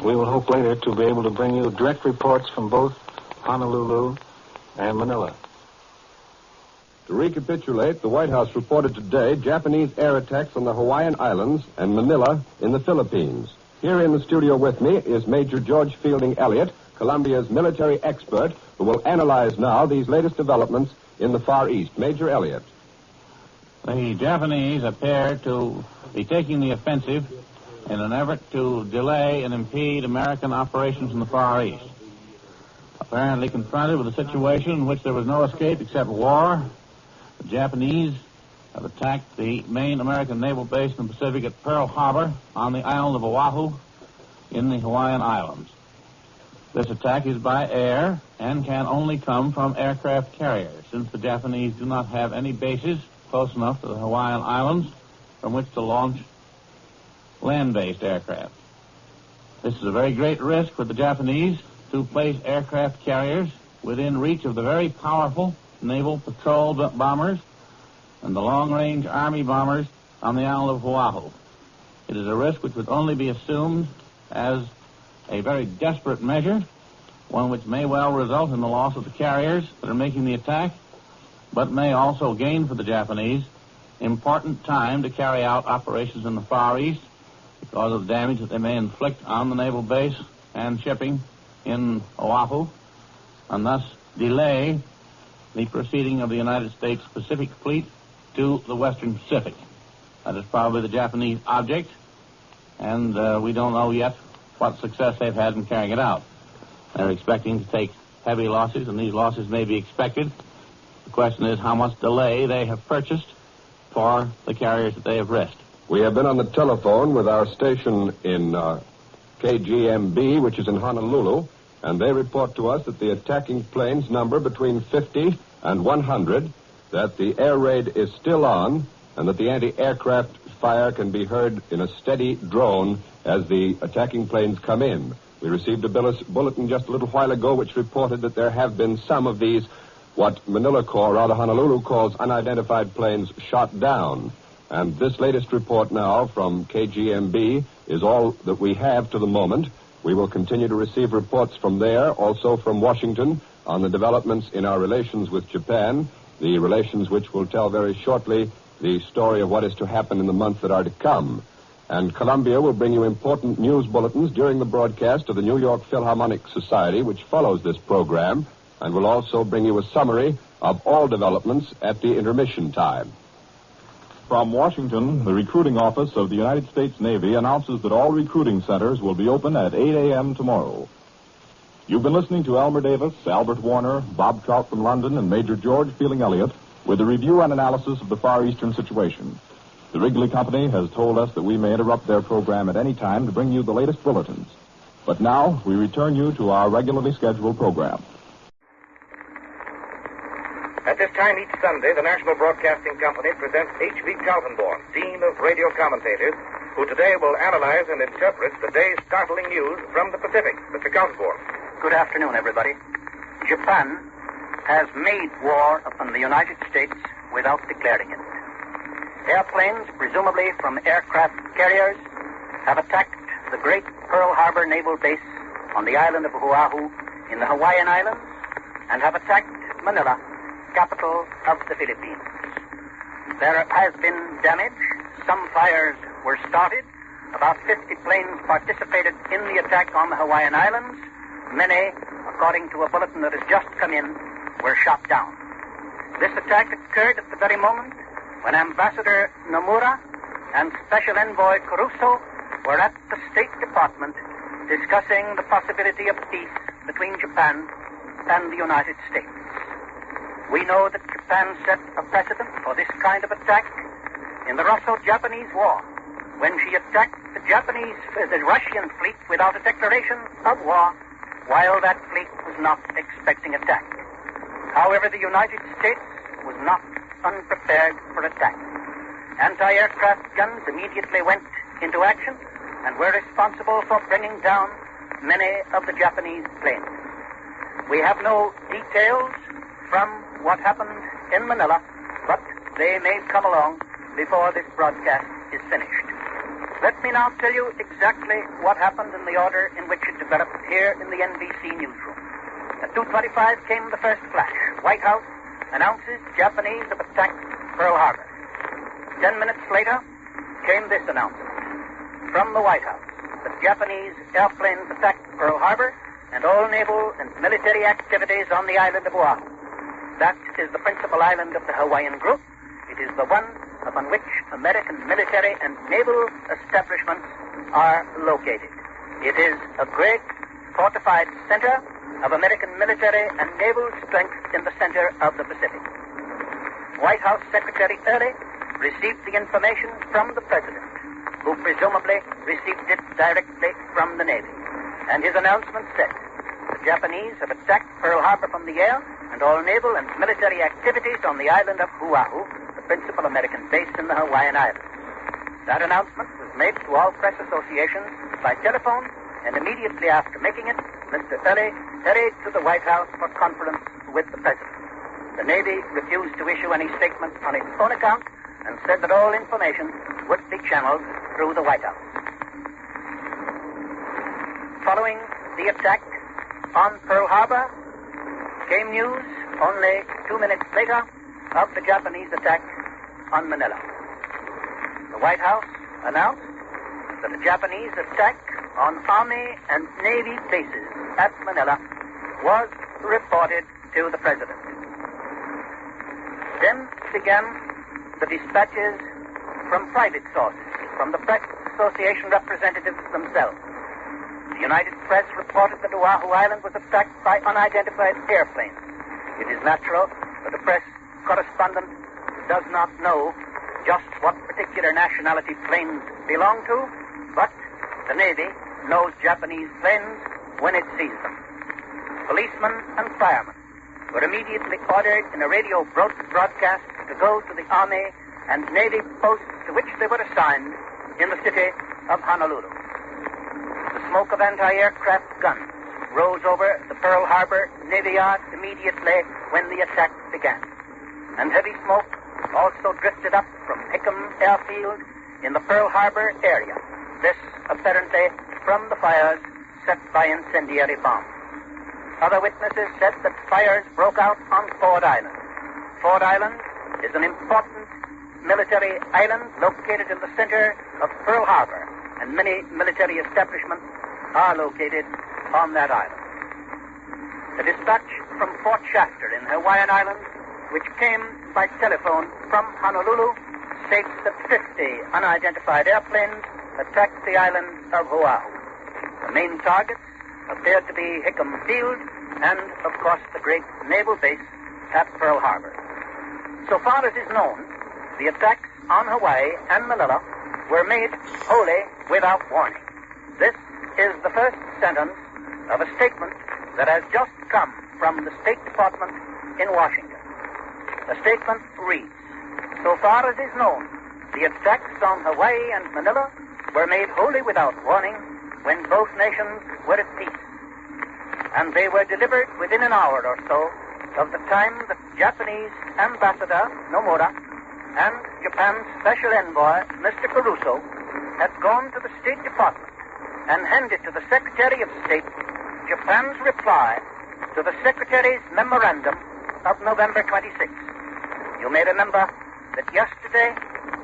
we will hope later to be able to bring you direct reports from both Honolulu and Manila. To recapitulate, the White House reported today Japanese air attacks on the Hawaiian Islands and Manila in the Philippines. Here in the studio with me is Major George Fielding Elliott, Columbia's military expert, who will analyze now these latest developments in the Far East. Major Elliott. The Japanese appear to be taking the offensive in an effort to delay and impede American operations in the Far East. Apparently confronted with a situation in which there was no escape except war, the Japanese have attacked the main American naval base in the Pacific at Pearl Harbor on the island of Oahu in the Hawaiian Islands. This attack is by air and can only come from aircraft carriers, since the Japanese do not have any bases close enough to the Hawaiian Islands from which to launch land-based aircraft. This is a very great risk for the Japanese to place aircraft carriers within reach of the very powerful naval patrol bombers and the long-range Army bombers on the island of Oahu. It is a risk which would only be assumed as a very desperate measure, one which may well result in the loss of the carriers that are making the attack, but may also gain for the Japanese important time to carry out operations in the Far East because of the damage that they may inflict on the naval base and shipping in Oahu, and thus delay the proceeding of the United States Pacific Fleet to the Western Pacific. That is probably the Japanese object, and we don't know yet what success they've had in carrying it out. They're expecting to take heavy losses, and these losses may be expected. The question is how much delay they have purchased for the carriers that they have risked. We have been on the telephone with our station in KGMB, which is in Honolulu, and they report to us that the attacking planes number between 50 and 100, that the air raid is still on, and that the anti-aircraft fire can be heard in a steady drone as the attacking planes come in. We received a bulletin just a little while ago which reported that there have been some of these, what Honolulu calls unidentified planes shot down. And this latest report now from KGMB is all that we have to the moment. We will continue to receive reports from there, also from Washington, on the developments in our relations with Japan, the relations which will tell very shortly the story of what is to happen in the months that are to come. And Columbia will bring you important news bulletins during the broadcast of the New York Philharmonic Society, which follows this program, and will also bring you a summary of all developments at the intermission time. From Washington, the recruiting office of the United States Navy announces that all recruiting centers will be open at 8 a.m. tomorrow. You've been listening to Elmer Davis, Albert Warner, Bob Trout from London, and Major George Fielding Elliott with a review and analysis of the Far Eastern situation. The Wrigley Company has told us that we may interrupt their program at any time to bring you the latest bulletins. But now, we return you to our regularly scheduled program. At this time each Sunday, the National Broadcasting Company presents H.V. Kaltenborn, Dean of Radio Commentators, who today will analyze and interpret the day's startling news from the Pacific. Mr. Kaltenborn. Good afternoon, everybody. Japan has made war upon the United States without declaring it. Airplanes, presumably from aircraft carriers, have attacked the great Pearl Harbor naval base on the island of Oahu in the Hawaiian Islands and have attacked Manila, capital of the Philippines. There has been damage. Some fires were started. About 50 planes participated in the attack on the Hawaiian Islands. Many, according to a bulletin that has just come in, were shot down. This attack occurred at the very moment when Ambassador Nomura and Special Envoy Caruso were at the State Department discussing the possibility of peace between Japan and the United States. We know that Japan set a precedent for this kind of attack in the Russo-Japanese War, when she attacked the Russian fleet without a declaration of war, while that fleet was not expecting attack. However, the United States was not unprepared for attack. Anti-aircraft guns immediately went into action and were responsible for bringing down many of the Japanese planes. We have no details from what happened in Manila, but they may come along before this broadcast is finished. Let me now tell you exactly exactly what happened in the order in which it developed here in the NBC newsroom. At 2:25 came the first flash. White House announces Japanese have attacked Pearl Harbor. 10 minutes later came this announcement from the White House that Japanese airplanes attacked Pearl Harbor and all naval and military activities on the island of Oahu. That is the principal island of the Hawaiian group. It is the one upon which American military and naval establishments are located. It is a great fortified center of American military and naval strength in the center of the Pacific. White House Secretary Early received the information from the President, who presumably received it directly from the Navy. And his announcement said, the Japanese have attacked Pearl Harbor from the air and all naval and military activities on the island of Oahu, the principal American base in the Hawaiian Islands. That announcement was made to all press associations by telephone, and immediately after making it, Mr. Early hurried to the White House for conference with the President. The Navy refused to issue any statement on its own account and said that all information would be channeled through the White House. Following the attack on Pearl Harbor came news only 2 minutes later of the Japanese attack on Manila. The White House announced that the Japanese attack on Army and Navy bases at Manila was reported to the President. Then began the dispatches from private sources, from the press association representatives themselves. The United Press reported that Oahu Island was attacked by unidentified airplanes. It is natural that the press correspondent does not know just what particular nationality planes belong to, but the Navy knows Japanese planes when it sees them. Policemen and firemen were immediately ordered in a radio broadcast to go to the Army and Navy posts to which they were assigned in the city of Honolulu. The smoke of anti-aircraft guns rose over the Pearl Harbor Navy Yard immediately when the attack began. And heavy smoke also drifted up from Hickam Airfield in the Pearl Harbor area. This apparently from the fires set by incendiary bombs. Other witnesses said that fires broke out on Ford Island. Ford Island is an important military island located in the center of Pearl Harbor, and many military establishments are located on that island. The dispatch from Fort Shafter in Hawaiian Islands, which came by telephone from Honolulu, states that 50 unidentified airplanes attacked the island of Oahu. The main targets appeared to be Hickam Field and, of course, the great naval base at Pearl Harbor. So far as is known, the attacks on Hawaii and Manila were made wholly without warning. This is the first sentence of a statement that has just come from the State Department in Washington. The statement reads, so far as is known, the attacks on Hawaii and Manila were made wholly without warning when both nations were at peace. And they were delivered within an hour or so of the time that Japanese Ambassador Nomura and Japan's Special Envoy, Mr. Caruso, had gone to the State Department and handed to the Secretary of State Japan's reply to the Secretary's memorandum of November 26. You may remember that yesterday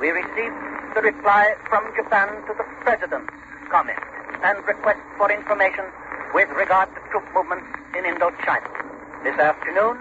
we received the reply from Japan to the President's comment and request for information with regard to troop movements in Indochina. This afternoon,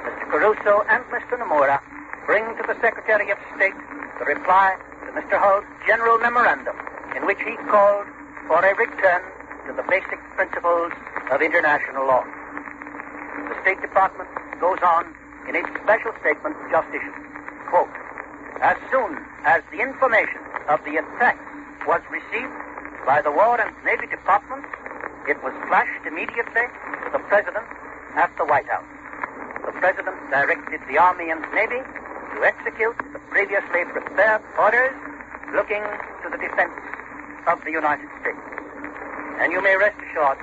Mr. Caruso and Mr. Nomura bring to the Secretary of State the reply to Mr. Hull's general memorandum in which he called for a return to the basic principles of international law. The State Department goes on in its special statement just issued. Quote, as soon as the information of the attack was received by the War and Navy Departments, it was flashed immediately to the President at the White House. The President directed the Army and Navy to execute the previously prepared orders looking to the defense of the United States. And you may rest assured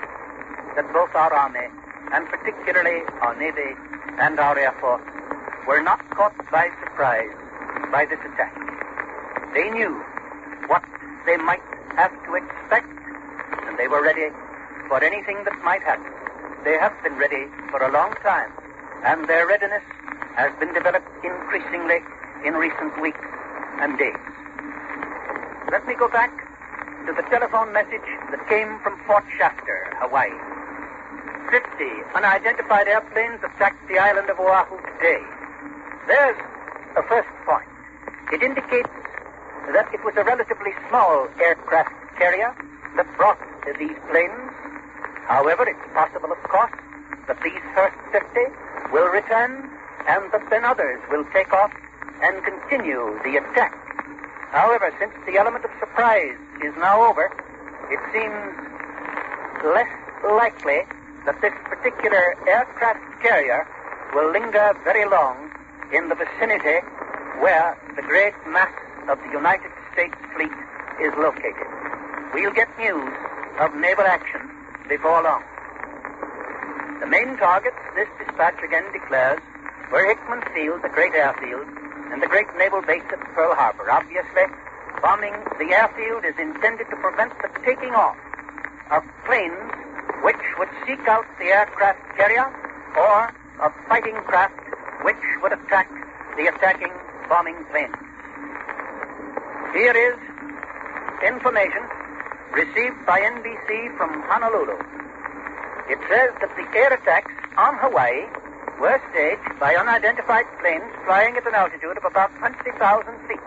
that both our Army, and particularly our Navy and our Air Force, were not caught by surprise by this attack. They knew what they might have to expect were ready for anything that might happen. They have been ready for a long time, and their readiness has been developed increasingly in recent weeks and days. Let me go back to the telephone message that came from Fort Shafter, Hawaii. 50 unidentified airplanes attacked the island of Oahu today. There's a first point. It indicates that it was a relatively small aircraft carrier that brought these planes. However, it's possible, of course, that these first 50 will return and that then others will take off and continue the attack. However, since the element of surprise is now over, it seems less likely that this particular aircraft carrier will linger very long in the vicinity where the great mass of the United States fleet is located. We'll get news of naval action before long. The main targets, this dispatch again declares, were Hickman Field, the great airfield, and the great naval base at Pearl Harbor. Obviously, bombing the airfield is intended to prevent the taking off of planes which would seek out the aircraft carrier or of fighting craft which would attack the attacking bombing planes. Here is information received by NBC from Honolulu. It says that the air attacks on Hawaii were staged by unidentified planes flying at an altitude of about 20,000 feet.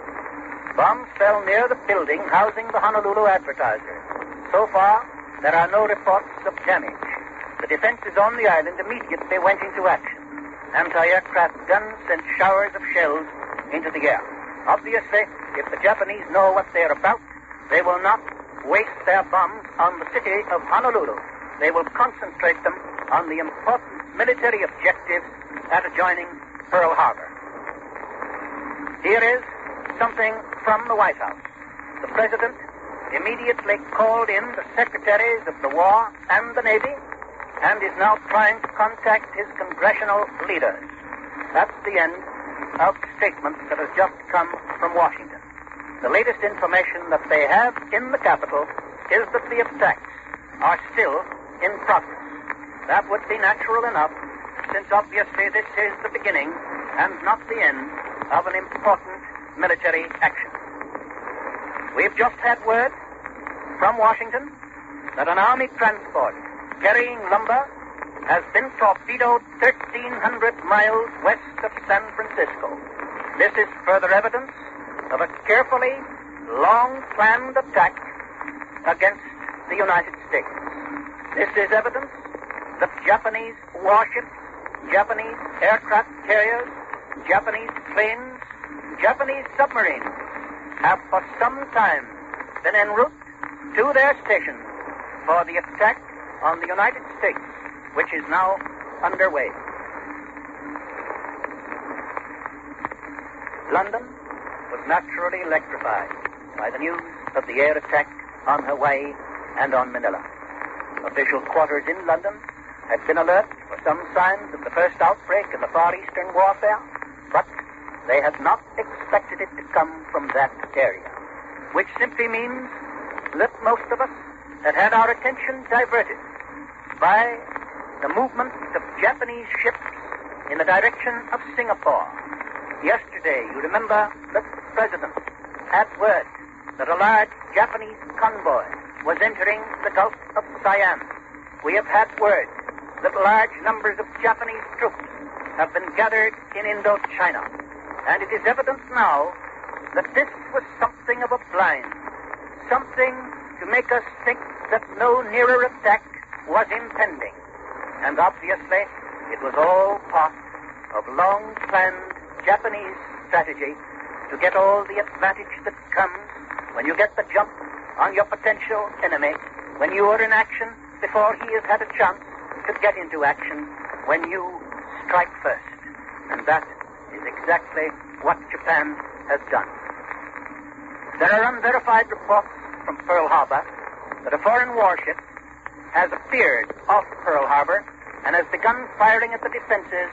Bombs fell near the building housing the Honolulu Advertiser. So far, there are no reports of damage. The defenses on the island immediately went into action. Anti-aircraft guns sent showers of shells into the air. Obviously, if the Japanese know what they're about, they will not waste their bombs on the city of Honolulu. They will concentrate them on the important military objectives at adjoining Pearl Harbor. Here is something from the White House. The President immediately called in the Secretaries of the War and the Navy and is now trying to contact his congressional leaders. That's the end of the statement that has just come from Washington. The latest information that they have in the capital is that the attacks are still in progress. That would be natural enough, since obviously this is the beginning and not the end of an important military action. We've just had word from Washington that an Army transport carrying lumber has been torpedoed 1,300 miles west of San Francisco. This is further evidence of a carefully, long-planned attack against the United States. This is evidence that Japanese warships, Japanese aircraft carriers, Japanese planes, Japanese submarines have for some time been en route to their stations for the attack on the United States, which is now underway. London was naturally electrified by the news of the air attack on Hawaii and on Manila. Official quarters in London had been alert for some signs of the first outbreak in the Far Eastern warfare, but they had not expected it to come from that area, which simply means that most of us had had our attention diverted by the movement of Japanese ships in the direction of Singapore. Yesterday, you remember that the President had word that a large Japanese convoy was entering the Gulf of Siam. We have had word that large numbers of Japanese troops have been gathered in Indochina. And it is evident now that this was something of a blind, something to make us think that no nearer attack was impending. And obviously, it was all part of long-planned Japanese strategy to get all the advantage that comes when you get the jump on your potential enemy, when you are in action before he has had a chance to get into action, when you strike first. And that is exactly what Japan has done. There are unverified reports from Pearl Harbor that a foreign warship has appeared off Pearl Harbor and has begun firing at the defenses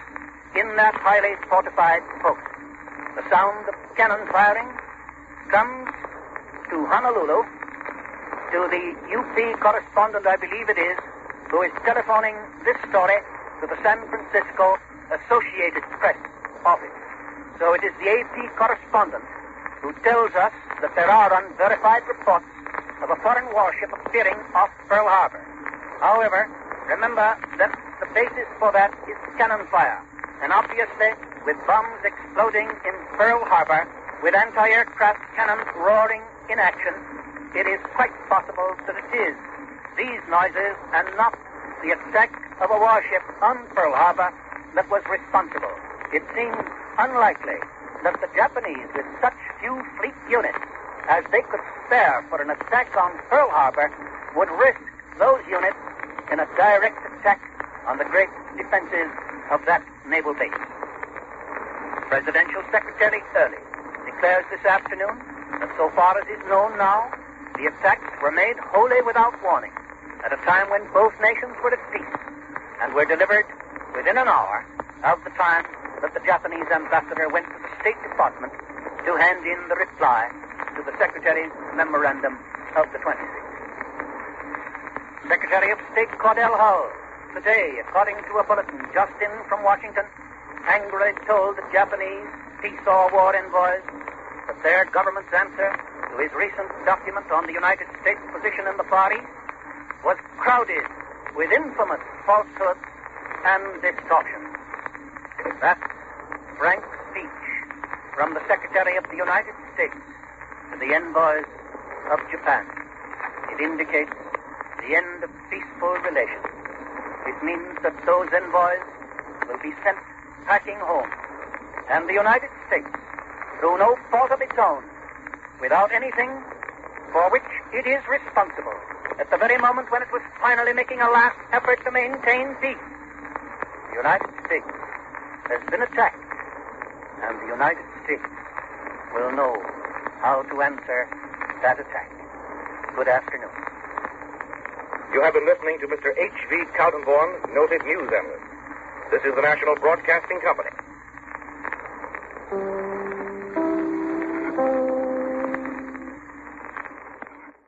in that highly fortified post. The sound of cannon firing comes to Honolulu to the UP correspondent, I believe it is, who is telephoning this story to the San Francisco Associated Press office. So it is the AP correspondent who tells us that there are unverified reports of a foreign warship appearing off Pearl Harbor. However, remember that the basis for that is cannon fire. And obviously, with bombs exploding in Pearl Harbor, with anti-aircraft cannons roaring in action, it is quite possible that it is these noises and not the attack of a warship on Pearl Harbor that was responsible. It seems unlikely that the Japanese, with such few fleet units as they could spare for an attack on Pearl Harbor, would risk those units in a direct attack on the great defenses of that naval base. Presidential Secretary Early declares this afternoon that so far as is known now, the attacks were made wholly without warning, at a time when both nations were at peace, and were delivered within an hour of the time that the Japanese ambassador went to the State Department to hand in the reply to the Secretary's memorandum of the 26th. Secretary of State Cordell Hull, today, according to a bulletin just in from Washington, angrily told the Japanese peace or war envoys that their government's answer to his recent document on the United States position in the Far East was crowded with infamous falsehoods and distortions. That frank speech from the Secretary of the United States to the envoys of Japan, it indicates the end of peaceful relations. It means that those envoys will be sent packing home, and the United States, through no fault of its own, without anything for which it is responsible, at the very moment when it was finally making a last effort to maintain peace, the United States has been attacked, and the United States will know how to answer that attack. Good afternoon. You have been listening to Mr. H.V. Kaltenborn, noted news analyst. This is the National Broadcasting Company.